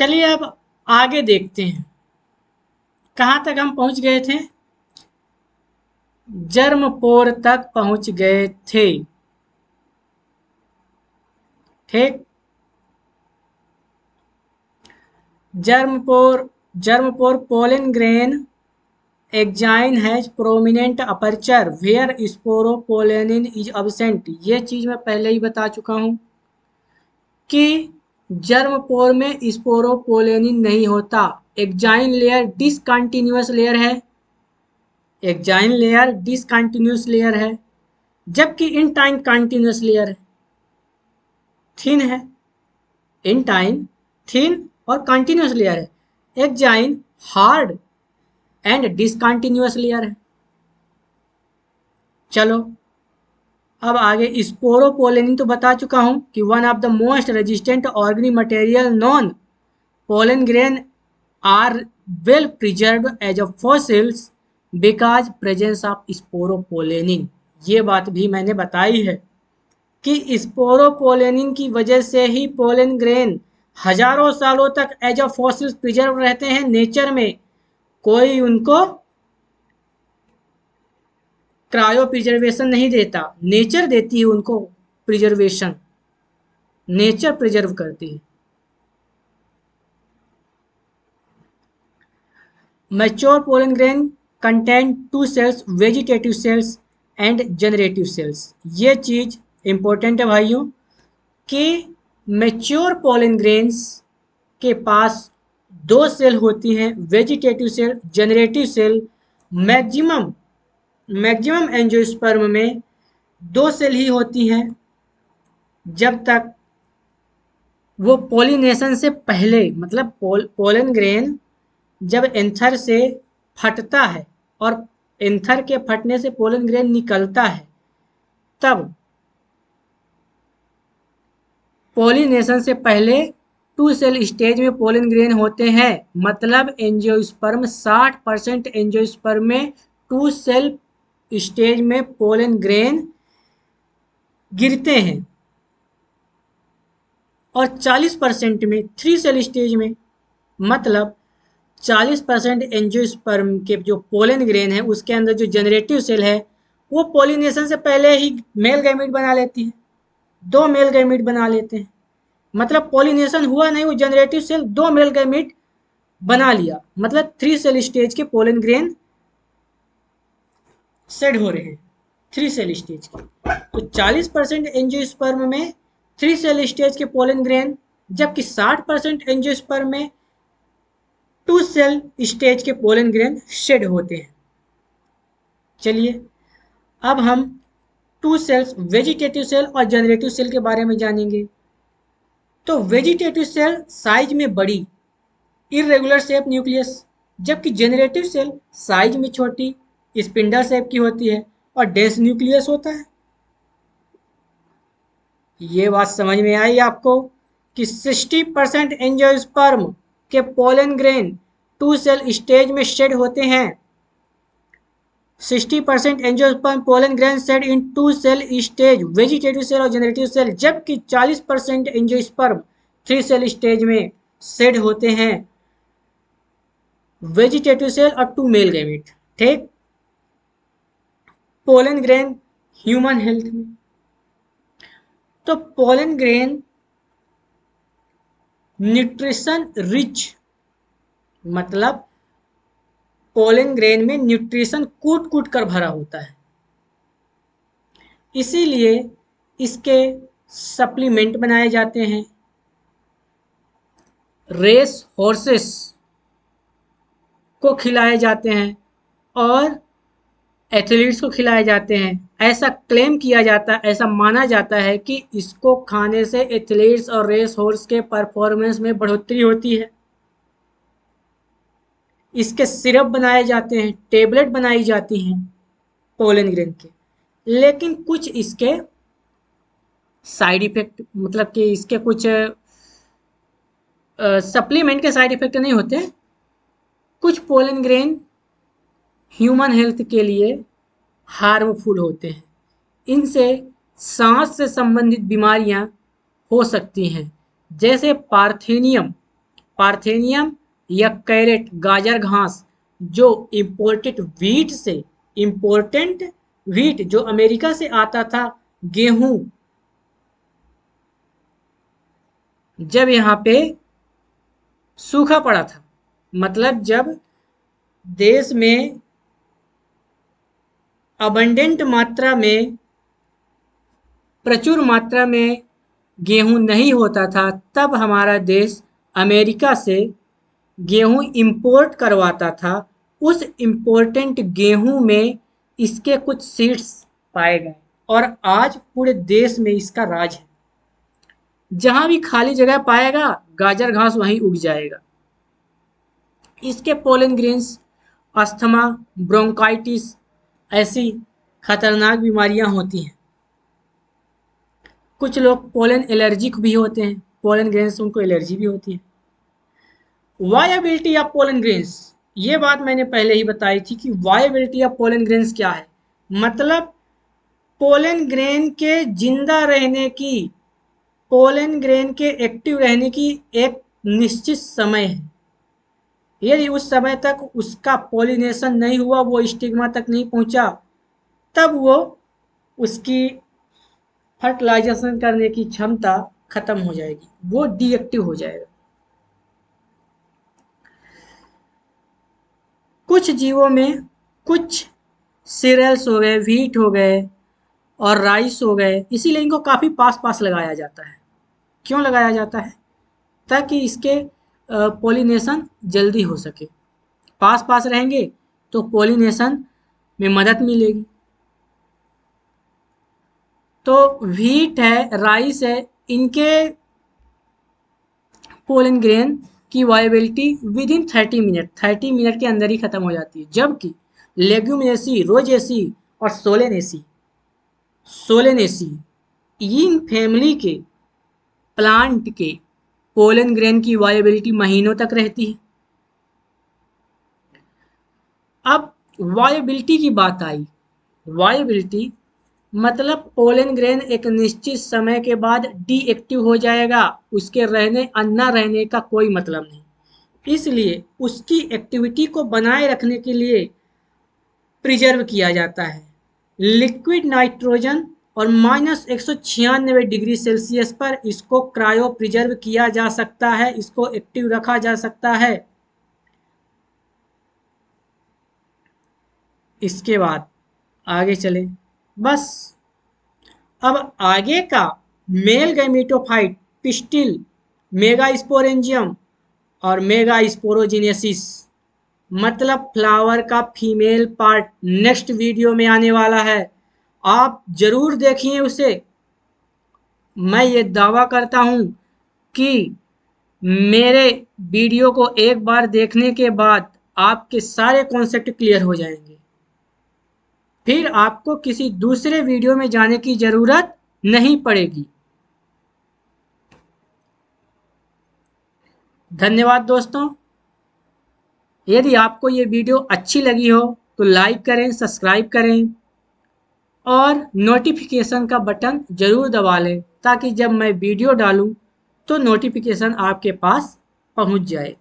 चलिए अब आगे देखते हैं कहाँ तक हम पहुँच गए थे। जर्मपोर तक पहुँच गए थे। ठीक। Germ pore germ pore pollen grain exine has prominent aperture where sporopollenin is absent. ये चीज मैं पहले ही बता चुका हूं कि जर्मपोर में स्पोरोपोलेनिन नहीं होता। एग्जाइन लेयर डिसकंटिन्यूअस लेयर है। एग्जाइन लेयर डिसकंटिन्यूअस लेयर है, जबकि इंटाइन कंटिन्यूअस लेयर है, थिन है। इंटाइन थिन और कंटिन्यूअस लेयर है। Exine hard and discontinuous layer है। चलो अब आगे स्पोरोपोलेनिन तो बता चुका हूं कि one of the most resistant organic material known pollen grain are well preserve as a fossils because presence of sporopollenin. ये बात भी मैंने बताई है कि स्पोरोपोलेनिन की वजह से ही पोलन ग्रेन हजारों सालों तक एज अ फॉसिल्स प्रिजर्व रहते हैं नेचर में। कोई उनको क्रायो प्रिजर्वेशन नहीं देता, नेचर देती है उनको प्रिजर्वेशन। नेचर प्रिजर्व करती है। Mature pollen grain contain two cells, vegetative cells and generative cells. ये चीज इंपॉर्टेंट है भाइयों कि मैच्योर पोलन ग्रेन्स के पास दो सेल होती हैं, vegetative cell, generative cell. Maximum maximum angiosperm में दो सेल ही होती हैं जब तक वो पोलिनेशन से पहले, मतलब पोलन ग्रेन जब एंथर से फटता है और एंथर के फटने से पोलन ग्रेन निकलता है, तब पोलिनेशन से पहले टू सेल स्टेज में पोलन ग्रेन होते हैं। मतलब एंजियोस्पर्म 60% एंजियोस्पर्म में टू सेल स्टेज में पोलन ग्रेन गिरते हैं और 40% में थ्री सेल स्टेज में, मतलब 40% एंजियोस्पर्म के जो पोलन ग्रेन है उसके अंदर जो जनरेटिव सेल है वो पोलिनेशन से पहले ही मेल गैमीट बना लेती है। दो मेल गैमीट बना लेते हैं, मतलब पोलिनेशन हुआ नहीं, वो जनरेटिव सेल दो मेल गैमीट बना लिया, मतलब थ्री सेल स्टेज के पोलन ग्रेन सेड हो रहे हैं, थ्री सेल स्टेज के। तो 40% एंजियोस्पर्म में थ्री सेल स्टेज के पोलन ग्रेन, जबकि 60% एंजियोस्पर्म में टू सेल स्टेज के पोलन ग्रेन शेड होते हैं। चलिए अब हम टू सेल्स, वेजिटेटिव सेल और जनरेटिव सेल के बारे में जानेंगे। तो वेजिटेटिव सेल साइज में बड़ी, इरेगुलर शेप न्यूक्लियस, जबकि जनरेटिव सेल साइज में छोटी, स्पिंडल शेप की होती है और डेंस न्यूक्लियस होता है। ये बात समझ में आई आपको कि 60% एंजियोस्पर्म के pollen grain two cell stage में शेड होते हैं। 60% angiosperm pollen grain shed in two cell stage, vegetative cell और जनरेटिव सेल, जबकि 40% एंजियोस्पर्म थ्री सेल स्टेज में शेड होते हैं, वेजिटेटिव सेल और टू मेल गैमेट। ठीक। पोलन ग्रेन ह्यूमन हेल्थ में, तो पोलन ग्रेन न्यूट्रिशन रिच, मतलब पोलन ग्रेन में न्यूट्रिशन कूट कूट कर भरा होता है, इसीलिए इसके सप्लीमेंट बनाए जाते हैं। रेस हॉर्सेस को खिलाए जाते हैं और एथलीट्स को खिलाए जाते हैं। ऐसा क्लेम किया जाता है, ऐसा माना जाता है कि इसको खाने से एथलीट्स और रेस हॉर्स के परफॉर्मेंस में बढ़ोतरी होती है। इसके सिरप बनाए जाते हैं, टेबलेट बनाई जाती हैं पोलन ग्रेन के। लेकिन कुछ इसके साइड इफेक्ट, मतलब कि इसके कुछ सप्लीमेंट के साइड इफेक्ट नहीं होते। कुछ पोलन ग्रेन ह्यूमन हेल्थ के लिए हार्मफुल होते हैं। इनसे सांस से संबंधित बीमारियां हो सकती हैं, जैसे पार्थेनियम। पार्थेनियम या कैरेट गाजर घास जो इम्पोर्टेंट व्हीट जो अमेरिका से आता था, गेहूं, जब यहाँ पे सूखा पड़ा था, मतलब जब देश में अबंडेंट मात्रा में, प्रचुर मात्रा में गेहूं नहीं होता था, तब हमारा देश अमेरिका से गेहूं इंपोर्ट करवाता था। उस इम्पोर्टेंट गेहूं में इसके कुछ सीड्स पाए गए और आज पूरे देश में इसका राज है। जहां भी खाली जगह पाएगा गाजर घास वहीं उग जाएगा। इसके पोलन ग्रेन्स अस्थमा, ब्रोंकाइटिस ऐसी खतरनाक बीमारियां होती हैं। कुछ लोग पोलन एलर्जिक भी होते हैं, पोलन ग्रेन से उनको एलर्जी भी होती है। वायबिलिटी ऑफ पोलन ग्रेन्स, ये बात मैंने पहले ही बताई थी कि वायबिलिटी ऑफ पोलन ग्रेन्स क्या है। मतलब पोलन ग्रेन के जिंदा रहने की, पोलन ग्रेन के एक्टिव रहने की एक निश्चित समय है। यदि उस समय तक उसका पोलिनेशन नहीं हुआ, वो स्टिग्मा तक नहीं पहुंचा, तब वो उसकी फर्टिलाइजेशन करने की क्षमता खत्म हो जाएगी, वो डीएक्टिव हो जाएगा। कुछ जीवों में कुछ सीरियल्स हो गए, व्हीट हो गए और राइस हो गए, इसीलिए इनको काफ़ी पास पास लगाया जाता है। क्यों लगाया जाता है? ताकि इसके पोलिनेशन जल्दी हो सके। पास पास रहेंगे तो पोलिनेशन में मदद मिलेगी। तो व्हीट है, राइस है, इनके पोलन ग्रेन की वायबिलिटी विद इन 30 मिनट के अंदर ही खत्म हो जाती है। जबकि लेग्यूमिनेसी, रोजेसी और सोलेनेसी इन फैमिली के प्लांट के पोलन ग्रेन की वायबिलिटी महीनों तक रहती है। अब वायबिलिटी की बात आई। वायबिलिटी मतलब पोलन ग्रेन एक निश्चित समय के बाद डीएक्टिव हो जाएगा, उसके रहने न रहने का कोई मतलब नहीं। इसलिए उसकी एक्टिविटी को बनाए रखने के लिए प्रिजर्व किया जाता है। लिक्विड नाइट्रोजन और -196 डिग्री सेल्सियस पर इसको क्रायो प्रिजर्व किया जा सकता है, इसको एक्टिव रखा जा सकता है। इसके बाद आगे चले। बस अब आगे का मेल गैमेटोफाइट, पिस्टिल, मेगास्पोरेंजियम और मेगास्पोरोजेनेसिस मतलब फ्लावर का फीमेल पार्ट नेक्स्ट वीडियो में आने वाला है। आप जरूर देखिए उसे। मैं ये दावा करता हूँ कि मेरे वीडियो को एक बार देखने के बाद आपके सारे कॉन्सेप्ट क्लियर हो जाएंगे। फिर आपको किसी दूसरे वीडियो में जाने की ज़रूरत नहीं पड़ेगी। धन्यवाद दोस्तों। यदि आपको ये वीडियो अच्छी लगी हो तो लाइक करें, सब्सक्राइब करें और नोटिफिकेशन का बटन ज़रूर दबा लें ताकि जब मैं वीडियो डालूं तो नोटिफिकेशन आपके पास पहुंच जाए।